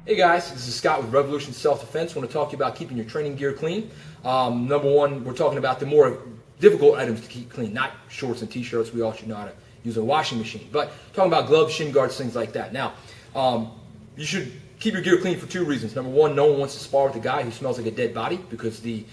Hey guys, this is Scott with Revolution Self-Defense. I want to talk to you about keeping your training gear clean. Number one, we're talking about the more difficult items to keep clean, not shorts and t-shirts. We all should know how to use a washing machine. But talking about gloves, shin guards, things like that. Now, you should keep your gear clean for two reasons. Number one, no one wants to spar with a guy who smells like a dead body because the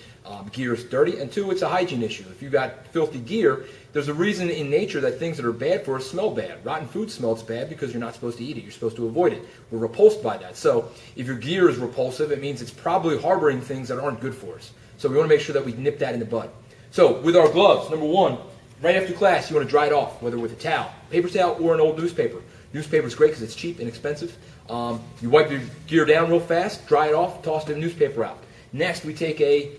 gear is dirty. And two, it's a hygiene issue. If you've got filthy gear, there's a reason in nature that things that are bad for us smell bad. Rotten food smells bad because you're not supposed to eat it. You're supposed to avoid it. We're repulsed by that. So if your gear is repulsive, it means it's probably harboring things that aren't good for us. So we want to make sure that we nip that in the bud. So with our gloves, number one, right after class, you want to dry it off, whether with a towel, paper towel, or an old newspaper. Newspaper is great because it's cheap and inexpensive. You wipe your gear down real fast, dry it off, toss the newspaper out. Next, we take a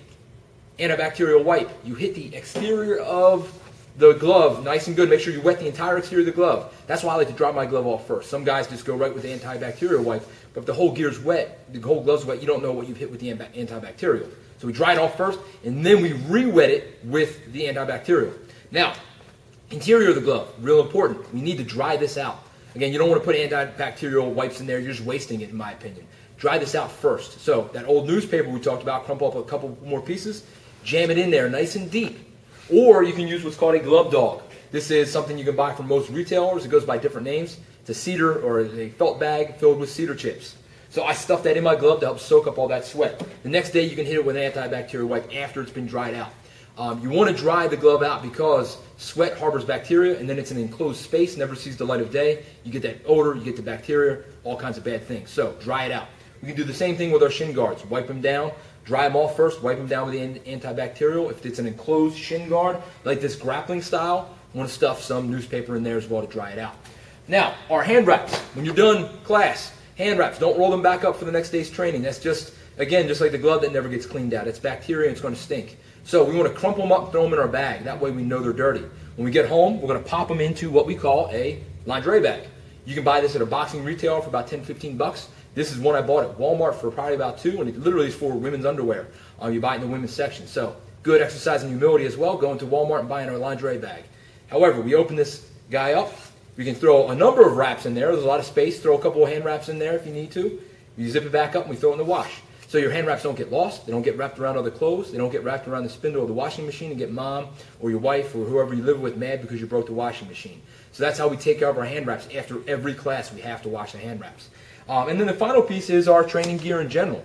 antibacterial wipe. You hit the exterior of the glove nice and good. Make sure you wet the entire exterior of the glove. That's why I like to dry my glove off first. Some guys just go right with the antibacterial wipe, but if the whole gear's wet, the whole glove's wet, you don't know what you've hit with the antibacterial. So we dry it off first, and then we re-wet it with the antibacterial. Now, interior of the glove, real important. We need to dry this out. Again, you don't want to put antibacterial wipes in there. You're just wasting it, in my opinion. Dry this out first. So that old newspaper we talked about, crumple up a couple more pieces, jam it in there nice and deep. Or you can use what's called a glove dog. This is something you can buy from most retailers. It goes by different names. It's a cedar or a felt bag filled with cedar chips. So I stuff that in my glove to help soak up all that sweat. The next day you can hit it with an antibacterial wipe after it's been dried out. You want to dry the glove out because sweat harbors bacteria, and then it's an enclosed space, never sees the light of day. You get that odor, you get the bacteria, all kinds of bad things. So dry it out. We can do the same thing with our shin guards. Wipe them down, dry them off first, wipe them down with the antibacterial. If it's an enclosed shin guard, like this grappling style, you want to stuff some newspaper in there as well to dry it out. Now, our hand wraps. When you're done class, hand wraps, don't roll them back up for the next day's training. That's just, again, just like the glove that never gets cleaned out. It's bacteria and it's going to stink. So we want to crumple them up and throw them in our bag. That way we know they're dirty. When we get home, we're going to pop them into what we call a lingerie bag. You can buy this at a boxing retailer for about 10, 15 bucks. This is one I bought at Walmart for probably about $2, and it literally is for women's underwear. You buy it in the women's section. So good exercise in humility as well, going to Walmart and buying our lingerie bag. However, we open this guy up. We can throw a number of wraps in there. There's a lot of space. Throw a couple of hand wraps in there if you need to. You zip it back up and we throw it in the wash. So your hand wraps don't get lost. They don't get wrapped around other clothes. They don't get wrapped around the spindle of the washing machine and get mom or your wife or whoever you live with mad because you broke the washing machine. So that's how we take care of our hand wraps. After every class, we have to wash the hand wraps. And then the final piece is our training gear in general.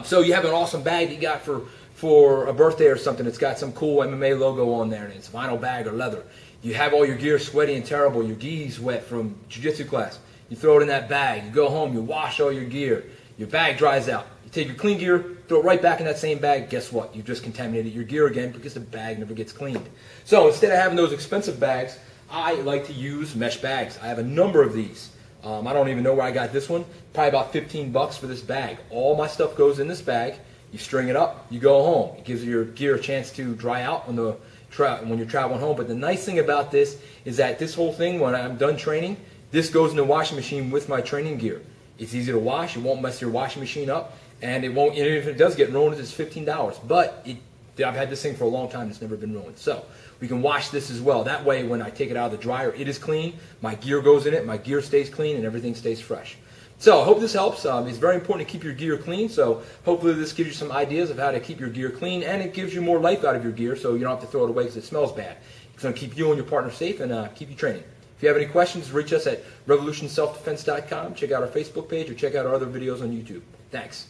So you have an awesome bag that you got for a birthday or something. It's got some cool MMA logo on there, and it's vinyl bag or leather. You have all your gear sweaty and terrible. Your gi's wet from jiu-jitsu class. You throw it in that bag. You go home. You wash all your gear. Your bag dries out. You take your clean gear, throw it right back in that same bag. Guess what? You've just contaminated your gear again because the bag never gets cleaned. So instead of having those expensive bags, I like to use mesh bags. I have a number of these. I don't even know where I got this one. Probably about 15 bucks for this bag. All my stuff goes in this bag. You string it up. You go home. It gives your gear a chance to dry out when you're traveling home. But the nice thing about this is that this whole thing, when I'm done training, this goes in the washing machine with my training gear. It's easy to wash. It won't mess your washing machine up, and it won't. And if it does get ruined, it's $15. But I've had this thing for a long time. It's never been ruined. So we can wash this as well. That way, when I take it out of the dryer, it is clean. My gear goes in it. My gear stays clean, and everything stays fresh. So I hope this helps. It's very important to keep your gear clean. So hopefully this gives you some ideas of how to keep your gear clean, and it gives you more life out of your gear, so you don't have to throw it away because it smells bad. It's going to keep you and your partner safe and keep you training. If you have any questions, reach us at revolutionselfdefense.com. Check out our Facebook page or check out our other videos on YouTube. Thanks.